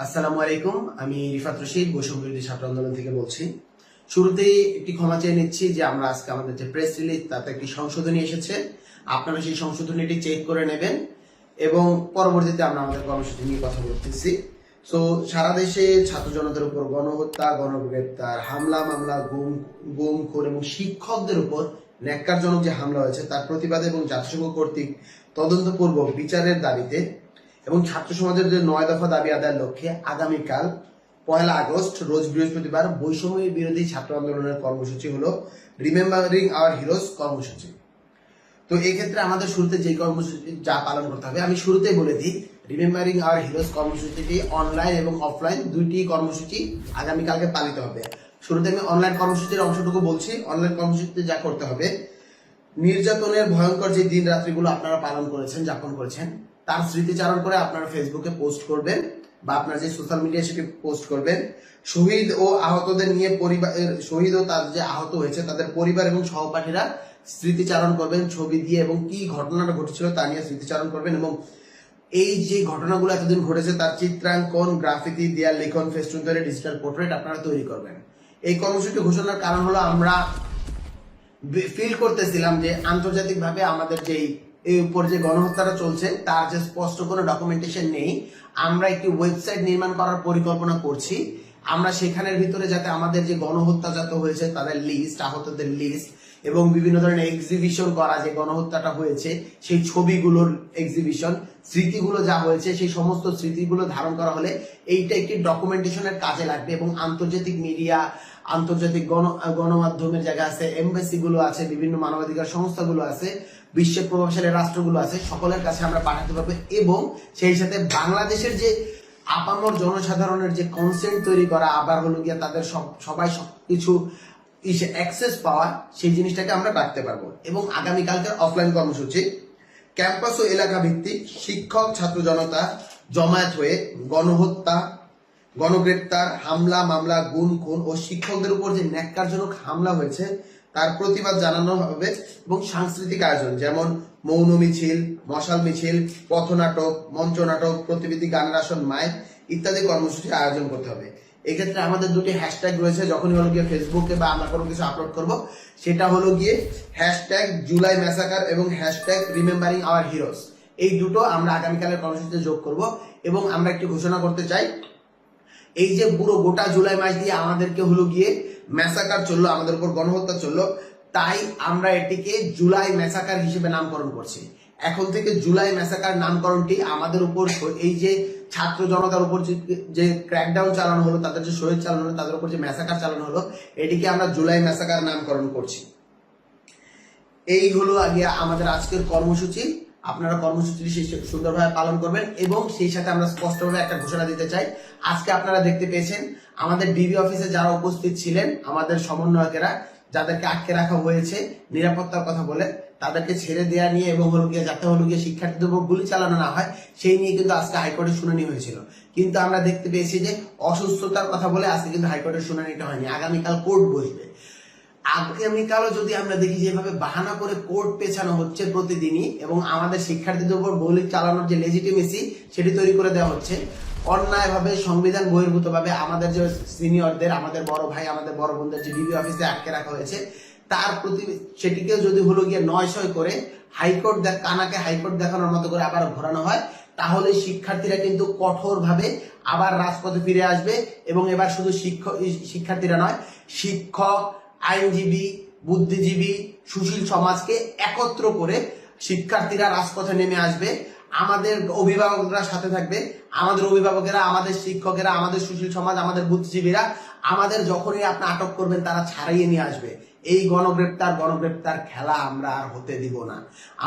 আসসালামু আলাইকুম। আমি রিফাত রশিদ বৈষম্য বিরোধী ছাত্র আন্দোলন থেকে বলছি। শুরুতেই একটি ক্ষমা চেয়ে নিচ্ছি যে আমরা আজকে আমাদের যে প্রেস রিলিজ তাতে একটি সংশোধনী এসেছে। আপনারা সেই সংশোধনীটি চেক করে নেবেন এবং পরবর্তীতে আমরা আমাদের কর্মসূচি নিয়ে কথা বলতেছি। সো সারা দেশে ছাত্র জনতার উপর গণহত্যা, গণগ্রেপ্তার, হামলা মামলা, গুম খুন এবং শিক্ষকদের উপর ন্যাক্কারজনক যে হামলা হয়েছে তার প্রতিবাদে এবং জাতিসংঘ কর্তৃক তদন্তপূর্বক বিচারের দাবিতে এবং ছাত্র সমাজের যে 9 দফা দাবি আদায়ের লক্ষ্যে আগামীকাল 1 আগস্ট রোজ বৃহস্পতিবার বৈষম্য বিরোধী ছাত্র আন্দোলনের কর্মসূচি হলো রিমেম্বারিং আওয়ার হিরোজ কর্মসূচি। তো এই ক্ষেত্রে আমাদের শুরুতে যে কর্মসূচি যা পালন করতে হবে আমি শুরুতেই বলে দিই। রিমেম্বারিং আওয়ার হিরোজ কর্মসূচিটি অনলাইন এবং অফলাইন দুইটি কর্মসূচি আগামীকালকে পালিত হবে। শুরুতে আমি অনলাইন কর্মসূচির অংশটুকু বলছি। অনলাইন কর্মসূচিতে যা করতে হবে, নির্যাতনের ভয়ঙ্কর যে দিন রাত্রিগুলো আপনারা পালন করেছেন, যাপন করেছেন, তার স্মৃতিচারণ করে আপনারা ফেসবুকে পোস্ট করবেন বা আপনার যে সোশ্যাল মিডিয়া সেটি পোস্ট করবেন। শহীদ ও আহতদের নিয়ে শহীদ ও তার যে আহত হয়েছে তাদের পরিবার এবং সহপাঠীরা স্মৃতিচারণ করবেন ছবি দিয়ে এবং কি ঘটনাটা ঘটেছিল তা নিয়ে স্মৃতিচারণ করবেন এবং এই যে ঘটনাগুলো এতদিন ঘটেছে তার চিত্রাঙ্কন, গ্রাফিতি, দেয়াল লিখন, ফেস্টুন তৈরি, ডিজিটাল পোর্ট্রেট আপনারা তৈরি করবেন। এই কর্মসূচি ঘোষণার কারণ হলো আমরা ফিল করতেছিলাম যে আন্তর্জাতিকভাবে আমাদের যেই এই উপর যে গণহত্যাটা চলছে তার যে স্পষ্ট কোনো ডকুমেন্টেশন নেই। আমরা একটি ওয়েবসাইট নির্মাণ করার পরিকল্পনা করছি। আমরা সেখানের ভিতরে যাতে আমাদের যে গণহত্যা যত হয়েছে তাদের লিস্ট, আহতদের লিস্ট এবং বিভিন্ন ধরনের এক্সিবিশন করা, যে গণহত্যাটা হয়েছে সেই ছবিগুলোর এক্সিবিশন, স্মৃতিগুলো যা হয়েছে সেই সমস্ত স্মৃতিগুলো ধারণ করা হলে এইটা একটি ডকুমেন্টেশনের কাজে লাগবে এবং আন্তর্জাতিক মিডিয়া, আন্তর্জাতিক গণমাধ্যমের জায়গা আছে, এমবাসি গুলো আছে, বিভিন্ন মানবাধিকার সংস্থাগুলো আছে, বিশ্বের প্রভাবশালী রাষ্ট্রগুলো আছে, সকলের কাছে আমরা পাঠাতে পারবো এবং সেই সাথে বাংলাদেশের যে আপামর জনসাধারণের যে কনসেন্ট তৈরি করা, আবার হলো গিয়া তাদের সবাই সবকিছু অ্যাক্সেস পাওয়া, সেই জিনিসটাকে আমরা রাখতে পারবো। এবং আগামীকালকের অফলাইন কর্মসূচি ক্যাম্পাস ও এলাকা ভিত্তিক শিক্ষক ছাত্র জনতা জমায়েত হয়ে গণহত্যা, গণগ্রেপ্তার, হামলা মামলা, গুম খুন ও শিক্ষকদের উপর যে ন্যাক্কারজনক হামলা হয়েছে তার প্রতিবাদ জানানো হবে এবং সাংস্কৃতিক আয়োজন যেমন মৌন মিছিল, মশাল মিছিল, পথনাটক, মঞ্চনাটক, প্রতিবেদী গানের আসন, মাইক ইত্যাদি কর্মসূচি আয়োজন করতে হবে। এক্ষেত্রে আমাদের দুটি হ্যাশট্যাগ রয়েছে। যখনই হলো গিয়ে ফেসবুকে বা আমরা কোনো কিছু আপলোড করব, সেটা হলো গিয়ে হ্যাশট্যাগ জুলাই ম্যাসাকার এবং হ্যাশট্যাগ রিমেম্বারিং আওয়ার হিরোজ। এই দুটো আমরা আগামীকালের কর্মসূচিতে যোগ করব এবং আমরা একটি ঘোষণা করতে চাই। এই যে পুরো গোটা জুলাই মাস দিয়ে আমাদেরকে হলো গিয়ে ম্যাসাকার চললো, আমাদের উপর গণহত্যা চললো, তাই আমরা এটিকে জুলাই ম্যাসাকার হিসেবে নামকরণ করছি। এখন থেকে জুলাই ম্যাসাকার নামকরণটি আমাদের উপর, এই যে ছাত্র জনতার উপর যে ক্র্যাকডাউন চালানো হলো, তাদের যে শহীদ চালানো হলো, তাদের উপর যে ম্যাসাকার চালানো হলো, এটিকে আমরা জুলাই ম্যাসাকার নামকরণ করছি। এই হলো আগে আমাদের আজকের কর্মসূচি। আপনারা কর্মসূচিটি সুন্দরভাবে পালন করবেন এবং সেই সাথে আমরা স্পষ্টভাবে একটা ঘোষণা দিতে চাই। আজকে আপনারা দেখতে পেয়েছেন আমাদের ডিবি অফিসে যারা উপস্থিত ছিলেন, আমাদের সমন্বয়কেরা যাদেরকে আটকে রাখা হয়েছে নিরাপত্তার কথা বলে, তাদেরকে ছেড়ে দেওয়া নিয়ে এবং হলো গিয়ে যাতে হলো গিয়ে শিক্ষার্থীদের উপর গুলি চালানো না হয় সেই নিয়ে কিন্তু আজকে হাইকোর্টে শুনানি হয়েছিল। কিন্তু আমরা দেখতে পেয়েছি যে অসুস্থতার কথা বলে আজকে কিন্তু হাইকোর্টের শুনানিটা হয়নি। আগামীকাল কোর্ট বসবে। আগামীকালও যদি আমরা দেখি যেভাবে বাহানা করে কোর্ট পেছানো হচ্ছে প্রতিদিনই এবং আমাদের শিক্ষার্থীদের উপর গুলি চালানোর যে লেজিটিমেসি সেটি তৈরি করে দেওয়া হচ্ছে, অন্যায়ভাবে সংবিধান বহির্ভূতভাবে আমাদের যে সিনিয়রদের, আমাদের বড় ভাই, আমাদের বড় বোনদের যে ডিবি অফিসে আটকে রাখা হয়েছে তার প্রতি সেটিকেও যদি হলো গিয়ে নয়সয় করে হাইকোর্ট কানাকে হাইকোর্ট দেখানোর মতো করে আবার ঘোরানো হয়, তাহলে শিক্ষার্থীরা কিন্তু কঠোরভাবে আবার রাজপথে ফিরে আসবে এবং এবার শুধু শিক্ষার্থীরা নয়, শিক্ষক, আইনজীবী, বুদ্ধিজীবী, সুশীল সমাজকে একত্র করে শিক্ষার্থীরা রাজপথে নেমে আসবে। আমাদের অভিভাবকরা সাথে থাকবে, আমাদের অভিভাবকেরা, আমাদের শিক্ষকেরা, আমাদের সুশীল সমাজ, আমাদের বুদ্ধিজীবীরা আমাদের যখনই আপনি আটক করবেন তারা ছাড়িয়ে নিয়ে আসবে। এই গণগ্রেপ্তার খেলা আমরা আর হতে দিব না।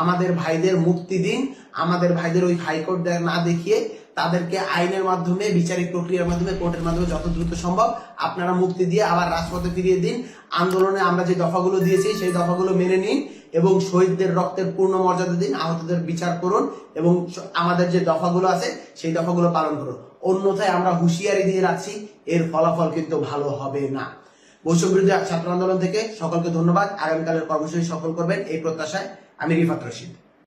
আমাদের ভাইদের মুক্তি দিন। আমাদের ভাইদের ওই হাইকোর্ট না দেখিয়ে তাদেরকে আইনের মাধ্যমে, বিচারিক প্রক্রিয়ার মাধ্যমে, কোর্টের মাধ্যমে যত দ্রুত সম্ভব আপনারা মুক্তি দিয়ে আবার রাজপথে ফিরিয়ে দিন। আন্দোলনে আমরা যে দফাগুলো দিয়েছি সেই দফাগুলো মেনে নিন এবং শহীদদের রক্তের পূর্ণ মর্যাদা দিন, আহতদের বিচার করুন এবং আমাদের যে দফাগুলো আছে সেই দফাগুলো পালন করুন। অন্যথায় আমরা হুঁশিয়ারি দিয়ে রাখছি, এর ফলাফল কিন্তু ভালো হবে না। বৈষম্য বিরোধী ছাত্র আন্দোলন থেকে সকলকে ধন্যবাদ। আগামীকালের কর্মসূচি সফল করবেন এই প্রত্যাশায় আমি রিফাত রশিদ।